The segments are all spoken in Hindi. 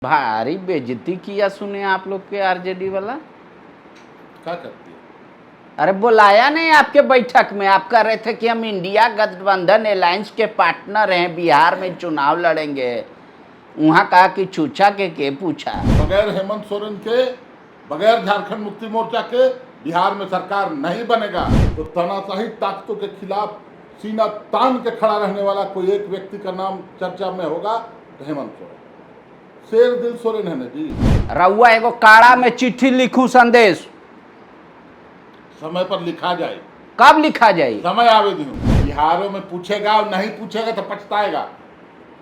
भारी बेइज्जती किया सुने आप लोग के आरजेडी वाला। क्या करती है? अरे बुलाया नहीं आपके बैठक में, आप कह रहे थे कि हम इंडिया गठबंधन अलायंस के पार्टनर हैं, बिहार में चुनाव लड़ेंगे। वहां कहा कि चूचा के पूछा। बगैर हेमंत सोरेन के, बगैर झारखंड मुक्ति मोर्चा के बिहार में सरकार नहीं बनेगा। तो तानाशाही ताकतों के खिलाफ सीना तान के खड़ा रहने वाला कोई एक व्यक्ति का नाम चर्चा में होगा तो हेमंत सोरेन। शेर दिल सोरेन है ना जी। रउआ एगो काड़ा में चिट्ठी लिखूं संदेश, समय पर लिखा जाए। कब लिखा जाए? समय आवेदन बिहारों में पूछेगा और नहीं पूछेगा तो पछताएगा।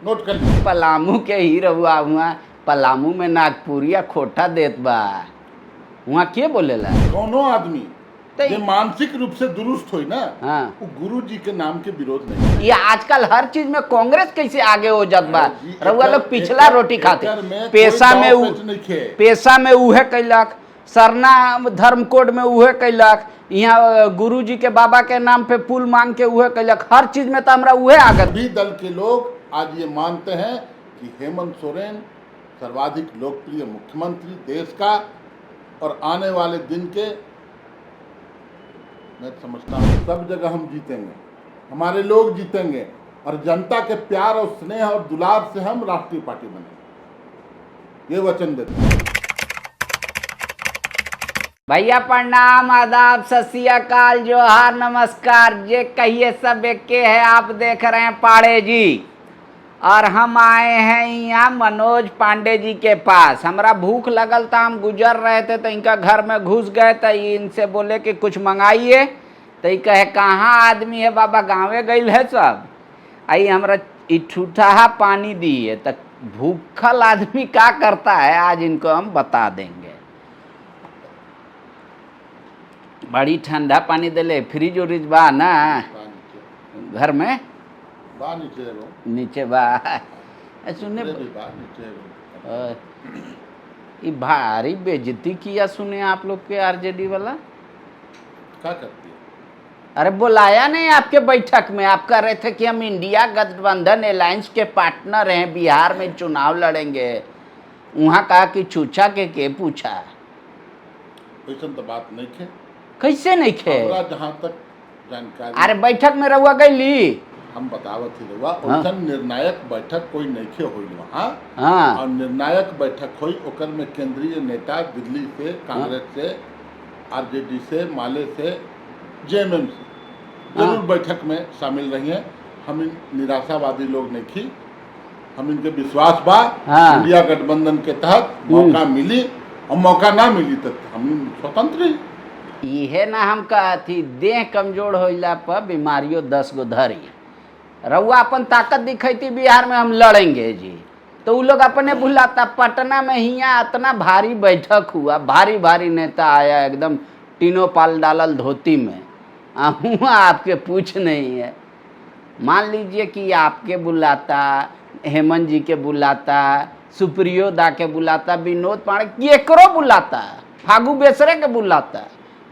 नोट कर लीजिए। पलामू के ही रहुआ हुआ, पलामू में नागपुरिया खोटा देत बा, वहाँ के बोलेला? दोनों आदमी ये मानसिक रूप से दुरुस्त हुई ना, हाँ। वो गुरु जी के नाम के विरोध नहीं। ये आजकल हर चीज में कांग्रेस कैसे आगे हो जात बा। रउआ लोग पिछला रोटी खाते, पेशा में उहे कैलक, सरना धर्म कोड में उहे कैलक, यहाँ गुरु जी के बाबा के नाम पे पुल मांग के उहे कैलक। हर चीज में तो हमरा उहे आगे। सभी दल के लोग आज ये मानते हैं कि हेमंत सोरेन सर्वाधिक लोकप्रिय मुख्यमंत्री देश का, और आने वाले दिन के मैं समझता हूँ सब जगह हम जीतेंगे, हमारे लोग जीतेंगे, और जनता के प्यार और स्नेह और दुलार से हम राष्ट्रीय पार्टी बनेंगे, ये वचन देते हैं। भैया प्रणाम, आदाब, सत श्री अकाल, जोहार, नमस्कार, जे कहिए सब एक के है। आप देख रहे हैं पाड़े जी, और हम आए हैं यहाँ मनोज पांडे जी के पास। हमरा भूख लगल था, हम गुजर रहे थे तो इनका घर में घुस गए, तो इनसे बोले कि कुछ मंगाइए, तो ये कहे कहाँ आदमी है बाबा, गाँवे गई है सब। आई हमरा ठूठा पानी दिए, तो भूखल आदमी क्या करता है आज इनको हम बता देंगे। बड़ी ठंडा पानी दिले, फ्रिज उरिज बा ना घर में? नीचे बा। सुने ये भारी बेइज्जती किया सुने आप लोग के आरजेडी वाला। क्या करती है? अरे बुलाया नहीं आपके बैठक में, आप कह रहे थे कि हम इंडिया गठबंधन अलायंस के पार्टनर हैं, बिहार में चुनाव लड़ेंगे। वहां कहा कि चूचा के पूछा। ऐसा तो बात नहीं थे। कैसे नहीं खे? जहाँ तक जानकारी, अरे बैठक में रहुआ गई, हम बतावत ही रहुआ। हाँ। निर्णायक बैठक कोई नहीं खे हुई वहाँ। हाँ। और निर्णायक बैठक हुई ओकर में केंद्रीय नेता दिल्ली से, कांग्रेस से, आरजेडी से, माले से, जेएमएम से जरूर बैठक में शामिल रही हैं। हम इन निराशावादी लोग नहीं थी, हम इनके विश्वास बा। हाँ। इंडिया गठबंधन के तहत मौका मिली, और मौका ना मिली तो हम स्वतंत्र ही। इहे ना हम कहती, देह कमजोर होला पर बीमारियों 10 गो धरी। रउआ अपन ताकत दिखैती बिहार में हम लड़ेंगे जी, तो वो लोग अपने भुलाता। पटना में हिया इतना भारी बैठक हुआ, भारी भारी नेता आया, एकदम तीनों पाल डालल धोती में। हुआ आपके पूछ नहीं है। मान लीजिए कि आपके बुलाता, हेमंत जी के बुलाता, सुप्रियो दा के बुलाता, विनोद पांडे केकरो बुलाता, फागू बेसरे के बुलाता,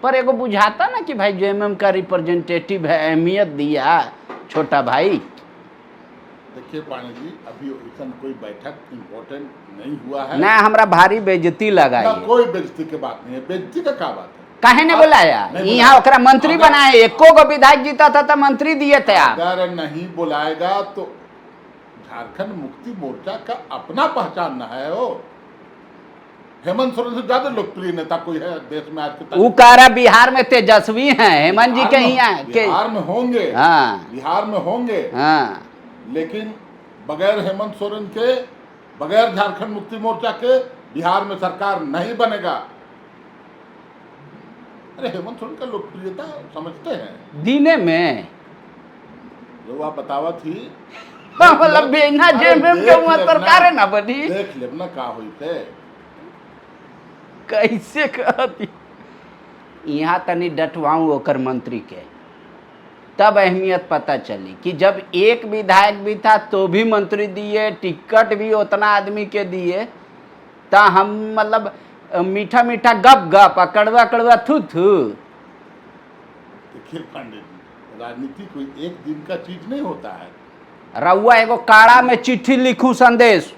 पर एगो बुझाता ना कि भाई जेएमएम का रिप्रेजेंटेटिव है, अहमियत दिया छोटा भाई। देखिए पांडे जी, अभी ऐसा कोई बैठक इम्पोर्टेंट नहीं हुआ है ना। हमरा भारी बेइज्जती लगा। कोई बेइज्जती की बात नहीं है। बेइज्जती का क्या बात है? काहे ने बुलाया? यहाँ ओकरा मंत्री बनाए, एको गो विधायक जीता था तो मंत्री दिए थे आप। अगर नहीं बुलाएगा तो झारखंड मुक्ति मोर्चा का अपना पहचान न है। वो हेमंत सोरेन से ज्यादा लोकप्रिय नेता कोई है देश में आज के तक? वो कह रहा बिहार में तेजस्वी हैं, हेमंत जी के ही हैं। बिहार में होंगे। हाँ। बिहार में होंगे। हाँ। लेकिन बगैर हेमंत सोरेन के, बगैर झारखंड मुक्ति मोर्चा के बिहार में सरकार नहीं बनेगा। अरे हेमंत सोरेन का लोकप्रियता समझते हैं दीने में जो आप बतावा थी, मतलब बिना जेएमएम के वहां सरकार है ना बनी। देख लेना का हुई थे कैसे कहती। यहाँ तनी डटवाऊं ओकर मंत्री के, तब अहमियत पता चली कि जब एक विधायक भी था तो भी मंत्री दिए, टिकट भी उतना आदमी के दिए, तो हम मतलब मीठा मीठा गप गप, कड़वा कड़वा थू थू। देखिए पांडे जी, राजनीति कोई एक दिन का चीज नहीं होता है। रउआ एगो काड़ा में चिट्ठी लिखूं संदेश,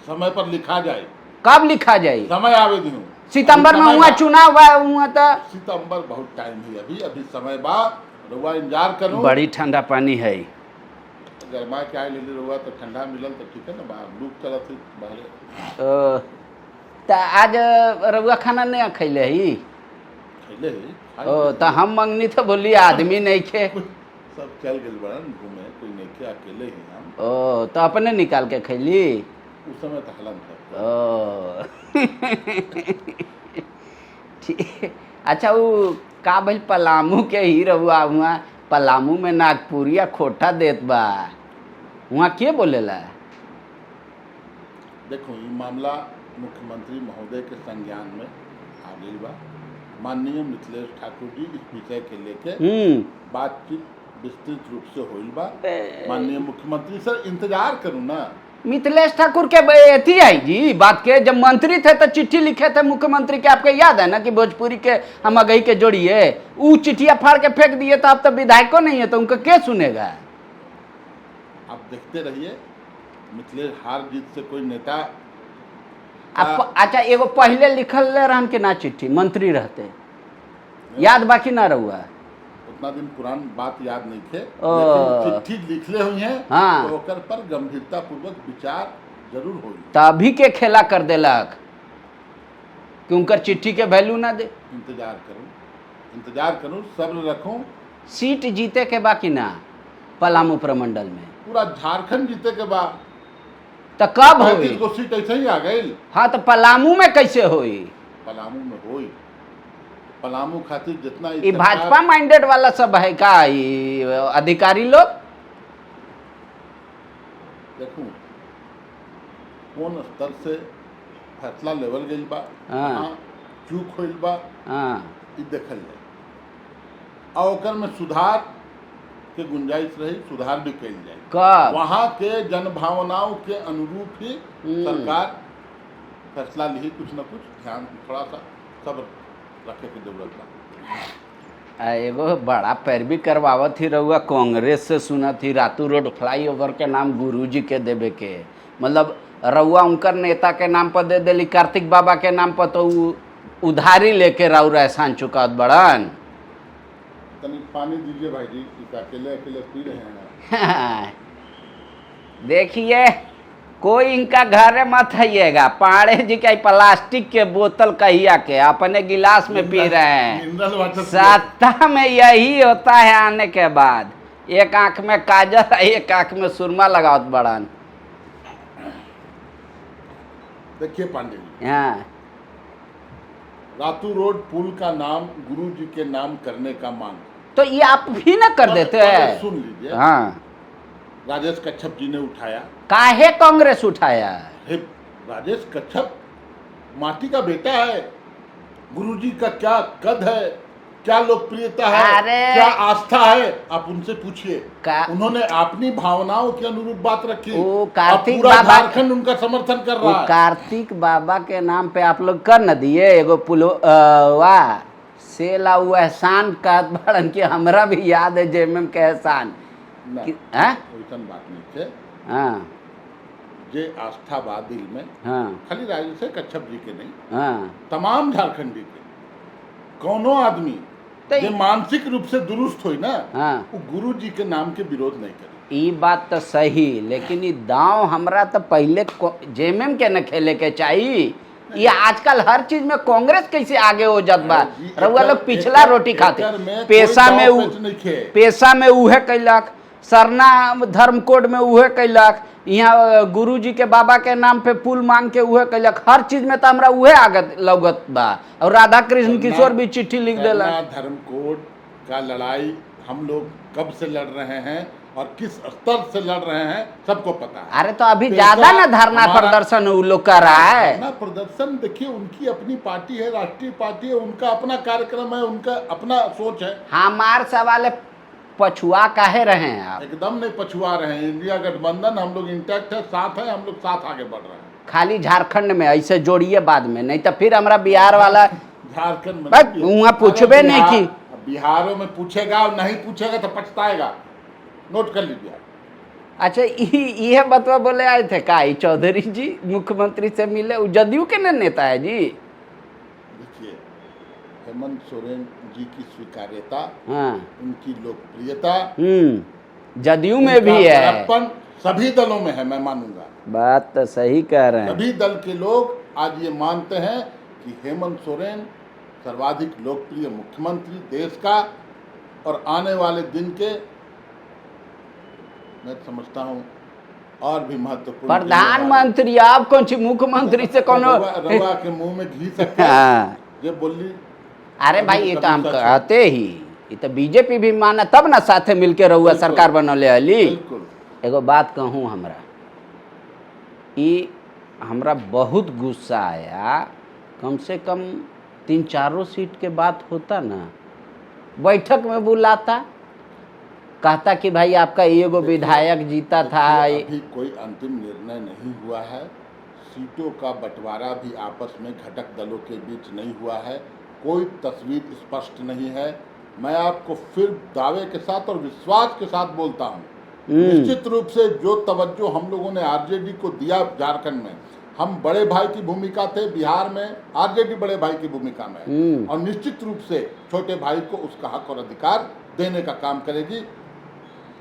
समय पर लिखा जाए, कब लिखा जाए? समय आवेदन हो सितंबर में हुआ चुनाव हुआ तो सितंबर बहुत टाइम है, अभी अभी समय बाद रुआ इंतजार करो। बड़ी ठंडा पानी है। गरमा के आए ले रुआ तो ठंडा मिलल तो ठीक है ना, बाहर लूप चलत है बाहर। तो आज रउआ खाना नहीं खैले ही? खैले है ओ तो हम मंगनी तो बोली आदमी नहीं खे। सब चल गए बड़न घूमे, कोई नहीं खे, अकेले ही हम। ओ तो अपने निकाल के खैली? उस समय तो हलन था। ओ ठीक। अच्छा वो का भाई पलामू के ही रहुआ हुआ, पलामू में नागपुरिया खोटा देत बा, वहाँ के बोलेला? देखो ये मामला मुख्यमंत्री महोदय के संज्ञान में आ गई बा। माननीय मिथिलेश ठाकुर जी इस विषय के लेके बातचीत विस्तृत रूप से होइल बा। माननीय मुख्यमंत्री सर इंतजार करूँ ना। मिथिलेश ठाकुर के एथी आई जी बात के, जब मंत्री थे तो चिट्ठी लिखे थे मुख्यमंत्री के, आपके याद है ना कि भोजपुरी के हम अगई के जोड़िए, वो चिट्ठिया फाड़ के फेंक दिए, तो अब तो विधायकों नहीं है तो उनका क्या सुनेगा? आप देखते रहिए, मिथिलेश हार जीत से कोई नेता अच्छा एगो पहले लिखल रहन के ना चिट्ठी मंत्री रहते, याद बाकी ना रहुआ? उतना दिन पुरान बात याद नहीं थे, लेकिन चिट्ठी लिखले हुई हैं। हाँ। तो ओकर पर गंभीरता पूर्वक विचार जरूर होई। तभी के खेला कर देलक कि उनकर चिट्ठी के वैल्यू ना दे। इंतजार करूं, सब्र रखूं। सीट जीते के बाकी ना पलामू प्रमंडल में पूरा झारखंड जीते के बाद तो कब होई? 35 सीट ऐसे ही आ गई। हाँ तो पलामू में कैसे होई? पलामू में होई, पलामू खातिर जितना ये भाजपा माइंडेड वाला सब है का ये अधिकारी लोग? देखूं कौन स्तर से फैसला लेवल गई बा, चूक होइल बा, ई देखल जाए और ओकर में सुधार के गुंजाइश रही, सुधार भी कल जाए। कब? वहाँ के जनभावनाओं के अनुरूप ही सरकार फैसला ली, कुछ न कुछ ध्यान थोड़ा सा सब्र रखे की जरूरत बा। एगो बड़ा पैरवी करवावत ही रहुआ कांग्रेस से, सुना थी रातू रोड फ्लाईओवर के नाम गुरुजी के देवे के, मतलब रहुआ उनकर नेता के नाम पर दे देली, कार्तिक बाबा के नाम पर तो उधारी लेके राउर एहसान चुकावत बड़न। तनी पानी दीजिए भाई जी, अकेले अकेले पी रहे हैं। देखिए कोई इनका घर मत आइएगा, पाड़े जी का प्लास्टिक के बोतल कहिया के अपने गिलास में पी रहे हैं। सत्ता में यही होता है आने के बाद, एक आंख में काजल एक आंख में सुरमा लगावत बड़न। देखिए पांडे जी, हाँ रातू रोड पुल का नाम गुरु जी के नाम करने का मांग, तो ये आप भी ना कर देते हैं? सुन लीजिए। हाँ राजेश कच्छप जी ने उठाया। काहे कांग्रेस उठाया? राजेश कच्छप माटी का बेटा है, गुरुजी का क्या कद है, क्या लोकप्रियता है, क्या आस्था है, आप उनसे पूछिए। उन्होंने अपनी भावनाओं के अनुरूप बात रखी। कार्तिक पूरा बाबा झारखंड उनका समर्थन कर रहा है। कार्तिक बाबा के नाम पे आप लोग कर न दिए एगो पुलवा से ला एहसान का बड़न के, हमरा भी याद है जेएमएम के एहसान। वैसन बात नहीं थे। हाँ जे आस्था बा दिल में, हाँ खाली राजेश कच्छप जी के नहीं, हाँ तमाम झारखंडी के कौनो आदमी जे मानसिक रूप से दुरुस्त होई ना, वो गुरु जी के नाम के विरोध नहीं करे। ये बात तो सही, लेकिन ये दांव हमरा तो पहले जेएमएम के न खेले के चाहिए। ये आजकल हर चीज में कांग्रेस कैसे आगे हो जात बा? रउआ लोग पिछला रोटी खाते, पेशा में उहे कैलक, सरना धर्म कोड में उहे कैलक, यहाँ गुरु जी के बाबा के नाम पे पुल मांग के उहे कैलक। हर चीज में तो हमरा उहे आगत लगत बा। और राधा कृष्ण किशोर भी चिट्ठी लिख देला। धर्म कोड का लड़ाई हम लोग कब से लड़ रहे हैं और किस स्तर से लड़ रहे हैं सबको पता है। अरे तो अभी ज्यादा ना धरना प्रदर्शन वो लोग कर रहा है। धरना प्रदर्शन देखिए, उनकी अपनी पार्टी है, राष्ट्रीय पार्टी है, उनका अपना कार्यक्रम है, उनका अपना सोच है। हमार सवाल पछुआ काहे रहे हैं आप? एकदम नहीं पछुआ रहे हैं। इंडिया गठबंधन हम लोग इंटैक्ट है, साथ है, हम लोग साथ आगे बढ़ रहे हैं। खाली झारखंड में ऐसे जोड़िए बाद में, नहीं तो फिर हमारा बिहार वाला झारखंड में वहाँ पूछबे नहीं की। बिहारों में पूछेगा और नहीं पूछेगा तो पछताएगा, नोट कर लीजिए। अच्छा ये बतवा बोले आए थे का ई चौधरी जी मुख्यमंत्री से मिले, वो जदयू के नेता है जी। देखिए, हेमंत सोरेन जी की स्वीकार्यता, हाँ उनकी लोकप्रियता, जदयू में उनका भी है, बड़प्पन सभी दलों में है, मैं मानूंगा। बात तो सही कह रहे हैं। सभी दल के लोग आज ये मानते हैं कि हेमंत सोरेन सर्वाधिक लोकप्रिय मुख्यमंत्री देश का, और आने वाले दिन के मैं समझता हूँ और भी महत्वपूर्ण प्रधानमंत्री आप कौन सी मुख्यमंत्री से कौन रवा के मुंह में घी सकते हाँ। ये बोली। अरे भाई ये तो हम कहते ही, ये तो बीजेपी भी माना तब ना साथे मिलके रहुआ सरकार बनौले हली। बिल्कुल। एगो बात कहूँ, हमरा बहुत गुस्सा आया, कम से कम 3-4 सीट के बात होता ना, बैठक में बुलाता, कहता कि भाई आपका एगो विधायक जीता था। अभी कोई अंतिम निर्णय नहीं हुआ है, सीटों का बंटवारा भी आपस में घटक दलों के बीच नहीं हुआ है, कोई तस्वीर स्पष्ट नहीं है। मैं आपको फिर दावे के साथ और विश्वास के साथ बोलता हूँ, निश्चित रूप से जो तवज्जो हम लोगों ने आरजेडी को दिया झारखंड में, हम बड़े भाई की भूमिका थे, बिहार में आरजेडी बड़े भाई की भूमिका में, और निश्चित रूप से छोटे भाई को उसका हक और अधिकार देने का काम करेगी।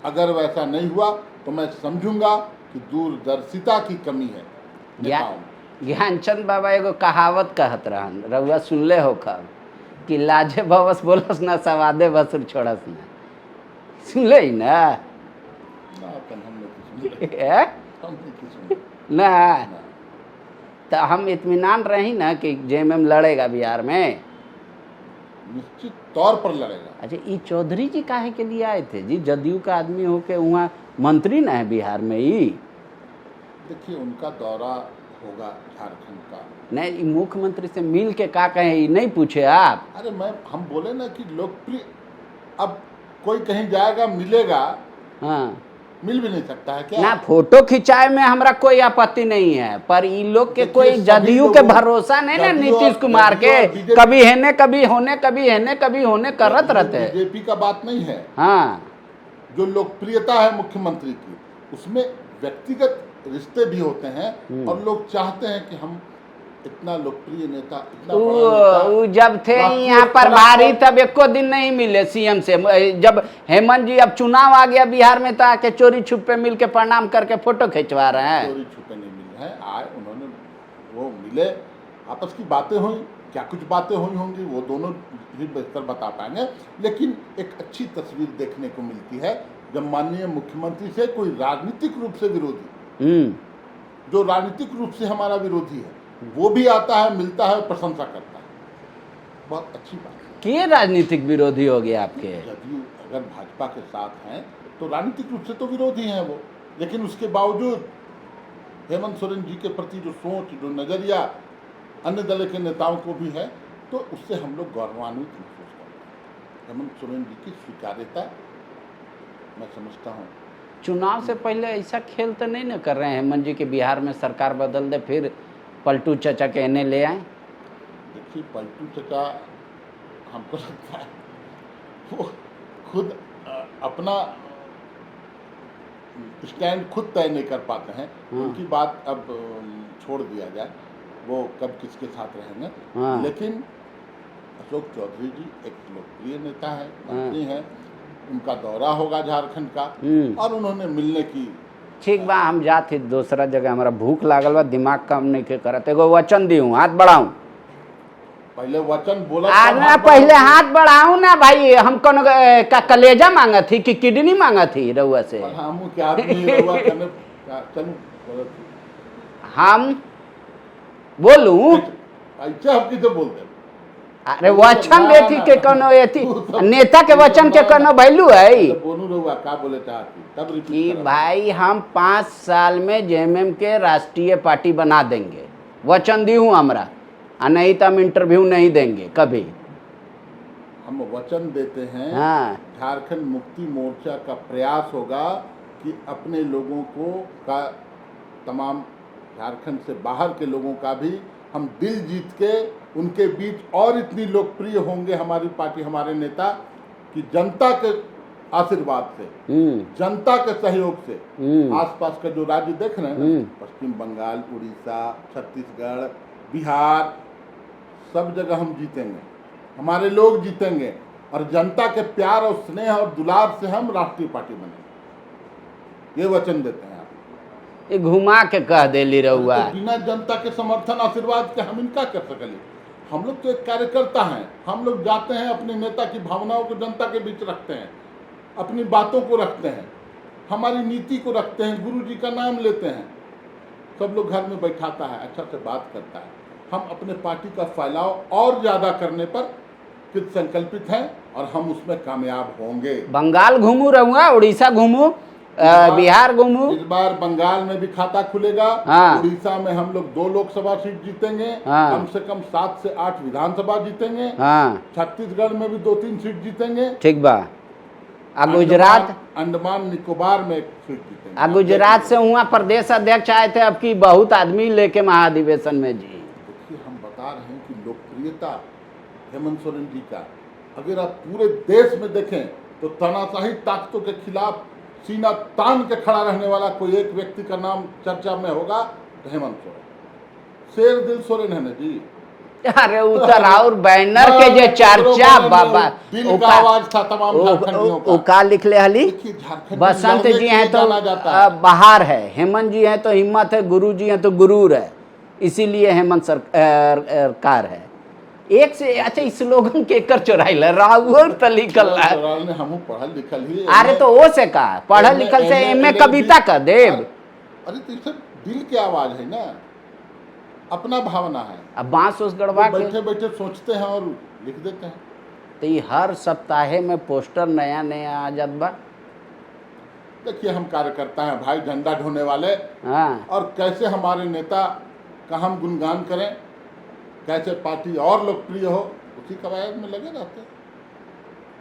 अगर वैसा नहीं हुआ तो मैं समझूंगा कि दूरदर्शिता की कमी है। ज्ञानचंद बाबा एगो कहावत कहत रहन, रउआ सुनले हो खब कि लाजे भवस बोलस ना सवादे बसुर छोड़स ना, सुनले ही ना? ना तो हम इत्मीनान रही ना कि जेएमएम लड़ेगा बिहार में, निश्चित तौर पर लड़ेगा। अच्छा, ये चौधरी जी काहे के लिए आए थे जी? जदयू का आदमी होके वहाँ मंत्री ना है बिहार में ही। देखिए, उनका दौरा होगा झारखंड का। नहीं, मुख्यमंत्री से मिल के का कहे नहीं पूछे आप? अरे हम बोले ना कि लोकप्रिय, अब कोई कहीं जाएगा मिलेगा, हाँ मिल भी नहीं सकता है क्या? ना फोटो खिंचाए में हमरा कोई आपत्ति नहीं है, पर इन लोग के कोई जदयू के भरोसा नहीं ना, नीतीश कुमार के कभी हेने कभी होने, कभी हेने कभी होने करत रहते हैं। बीजेपी का बात नहीं है। हाँ, जो लोकप्रियता है मुख्यमंत्री की, उसमें व्यक्तिगत रिश्ते भी होते हैं, और लोग चाहते हैं कि हम इतना लोकप्रिय नेता, इतना बड़ा नेता, जब थे यहाँ पर भारी तब एको दिन नहीं मिले सीएम से। जब हेमंत जी अब चुनाव आ गया बिहार में तो आके चोरी छुपे मिल के प्रणाम करके फोटो खिंचवा रहे हैं। चोरी छुपे नहीं मिले हैं, आए उन्होंने, वो मिले, आपस की बातें हुई, क्या कुछ बातें हुई होंगी वो दोनों ही बेहतर बता पाएंगे, लेकिन एक अच्छी तस्वीर देखने को मिलती है जब माननीय मुख्यमंत्री से कोई राजनीतिक रूप से विरोधी, जो राजनीतिक रूप से हमारा विरोधी है, वो भी आता है, मिलता है, प्रशंसा करता है। बहुत अच्छी बात है। के राजनीतिक विरोधी हो गया आपके? जदयू अगर भाजपा के साथ हैं तो राजनीतिक रूप से तो विरोधी हैं वो, लेकिन उसके बावजूद हेमंत सोरेन जी के प्रति जो सोच, जो नजरिया अन्य दल के नेताओं को भी है, तो उससे हम लोग गौरवान्वित महसूस करते हैं। हेमंत सोरेन जी की स्वीकार्यता मैं समझता हूँ। चुनाव से पहले ऐसा खेल तो नहीं ना कर रहे हैं हेमंत जी के बिहार में सरकार बदल दे फिर पलटू चचा के एने ले आए? देखिए, पलटू चचा हमको लगता है वो खुद अपना स्टैंड खुद तय नहीं कर पाते हैं। उनकी बात अब छोड़ दिया जाए, वो कब किसके साथ रहेंगे। लेकिन अशोक चौधरी जी एक लोकप्रिय नेता है, मंत्री हैं, उनका दौरा होगा झारखंड का, और उन्होंने मिलने की। ठीक बा, हम जाते दूसरा जगह, हमारा भूख लागल बा, दिमाग काम नहीं के करत। एगो वचन दी हाथ बढ़ाऊं, पहले वचन बोला ना, पहले हाथ बढ़ाऊं ना भाई। हम कौन का कलेजा मांगा थी कि किडनी मांगा थी रउआ से? हम क्या रउआ करने चलूं, हम बोलूं? अच्छा, हम किसे बोलते? अरे वचन देती के कोनो एथी नेता के वचन के कोनो वैल्यू है? बोलू रहुआ का बोले चाहती तब रिपीट कि भाई हम 5 साल में जेएमएम के राष्ट्रीय पार्टी बना देंगे, वचन दी हूँ हमरा, नहीं तो हम इंटरव्यू नहीं देंगे कभी। हम वचन देते हैं। हाँ, झारखंड मुक्ति मोर्चा का प्रयास होगा कि अपने लोगों को का, तमाम झारखंड से बाहर के लोगों का भी हम दिल जीत के उनके बीच और इतनी लोकप्रिय होंगे हमारी पार्टी, हमारे नेता, कि जनता के आशीर्वाद से, जनता के सहयोग से आसपास का जो राज्य देख रहे हैं ना, पश्चिम बंगाल, उड़ीसा, छत्तीसगढ़, बिहार, सब जगह हम जीतेंगे, हमारे लोग जीतेंगे और जनता के प्यार और स्नेह और दुलार से हम राष्ट्रीय पार्टी बनेंगे, ये वचन देते हैं। आप ये घुमा के कह देली रहुआ, तो बिना जनता के समर्थन आशीर्वाद के हम इनका कर सकली। हम लोग तो एक कार्यकर्ता हैं, हम लोग जाते हैं अपने नेता की भावनाओं को जनता के बीच रखते हैं, अपनी बातों को रखते हैं, हमारी नीति को रखते हैं, गुरु जी का नाम लेते हैं, सब लोग घर में बैठाता है, अच्छा से बात करता है। हम अपने पार्टी का फैलाव और ज़्यादा करने पर कृत संकल्पित हैं और हम उसमें कामयाब होंगे। बंगाल घूमू रहूँगा, उड़ीसा घूमू, बिहार घूमू, इस बार बंगाल में भी खाता खुलेगा। हाँ। उड़ीसा में हम लोग 2 लोकसभा सीट जीतेंगे, हाँ। कम से कम 7 से 8 विधानसभा जीतेंगे। हाँ छत्तीसगढ़ में भी 2-3 सीट जीतेंगे। ठीक बा। आ गुजरात, अंडमान निकोबार में 1 सीट जीतेंगे। आ गुजरात से वहाँ प्रदेश अध्यक्ष आए थे, अब की बहुत आदमी लेके महाधिवेशन में जी। देखिए हम बता रहे हैं कि लोकप्रियता हेमंत सोरेन जी का अगर आप पूरे देश में देखें तो तानाशाही ताकतों के खिलाफ सीना तान के खड़ा रहने वाला कोई एक व्यक्ति का नाम चर्चा में होगा तो हेमंत सोरेन। शेर दिल सोरेन है ना जी। अरे उतर और बैनर के जे चर्चा बाबा, दिल का आवाज था तमाम झारखंडियों का। का लिख ले हली, देखिए झारखंड बसंत जी हैं तो बाहर है, हेमंत जी हैं तो हिम्मत है, गुरु जी हैं तो गुरूर है, इसीलिए हेमंत सरकार है। एक से अच्छा स्लोगन के कर चोराइल राहुल तो लिखल है, हम पढ़ल लिखल ही। अरे तो ओ से का पढ़ल लिखल से एम कविता का देव। अरे तो सब दिल की आवाज है ना, अपना भावना है। अब बांस उस गड़वा के बैठे बैठे सोचते हैं और लिख देते हैं। तो ये हर सप्ताहे में पोस्टर नया नया आ जात बा। देखिए हम कार्यकर्ता हैं भाई, झंडा ढोने वाले। हाँ। और कैसे हमारे नेता का हम गुणगान करें, कैसे पार्टी और लोकप्रिय हो, उसी कवायद में लगे रहते हैं।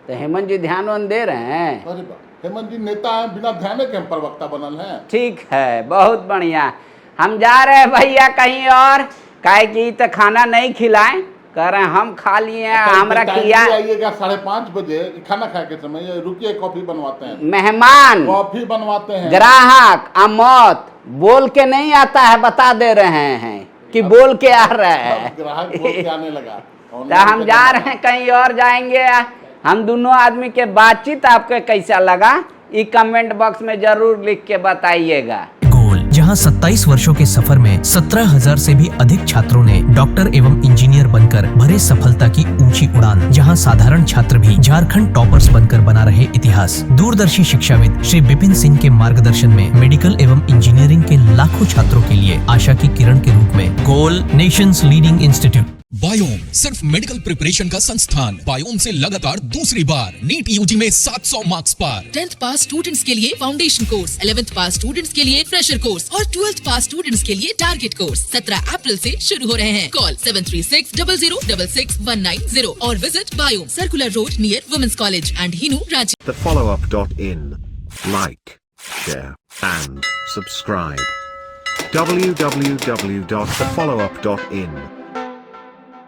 तो हेमंत जी ध्यान वान दे रहे हैं। अरे हेमंत जी नेता हैं, बिना ध्यान के हम प्रवक्ता बनल हैं। ठीक है, बहुत बढ़िया। हम जा रहे हैं भैया कहीं और, काहे की तो खाना नहीं खिलाएं, कह रहे हैं हम खा लिए हैं, हमरा किया। आइएगा 5:30 बजे खाना खाए के समय, रुकिए कॉफी बनवाते हैं। मेहमान कॉफी बनवाते हैं। ग्राहक अमौत बोल के नहीं आता है, बता दे रहे हैं कि बोल के आ रहा है। ग्राहक बोल के आने लगा। तो हम जा रहे हैं कहीं और जाएंगे। हम दोनों आदमी के बातचीत आपको कैसा लगा, ये कमेंट बॉक्स में जरूर लिख के बताइएगा। जहां 27 वर्षों के सफर में 17,000 से भी अधिक छात्रों ने डॉक्टर एवं इंजीनियर बनकर भरे सफलता की ऊंची उड़ान, जहां साधारण छात्र भी झारखंड टॉपर्स बनकर बना रहे इतिहास। दूरदर्शी शिक्षाविद श्री विपिन सिंह के मार्गदर्शन में मेडिकल एवं इंजीनियरिंग के लाखों छात्रों के लिए आशा की किरण के रूप में गोल नेशंस लीडिंग इंस्टीट्यूट। बायोम सिर्फ मेडिकल प्रिपरेशन का संस्थान। बायोम से लगातार दूसरी बार नीट यूजी में 700 मार्क्स पार। 10th पास स्टूडेंट्स के लिए फाउंडेशन कोर्स, 11th पास स्टूडेंट्स के लिए फ्रेशर कोर्स और 12th पास स्टूडेंट्स के लिए टारगेट कोर्स 17 अप्रैल से शुरू हो रहे हैं। कॉल 7360066190 और विजिट बायोम, circular road near women's college and Hinoo, Ranchi. thefollowup.in. Like, share and subscribe. www.thefollowup.in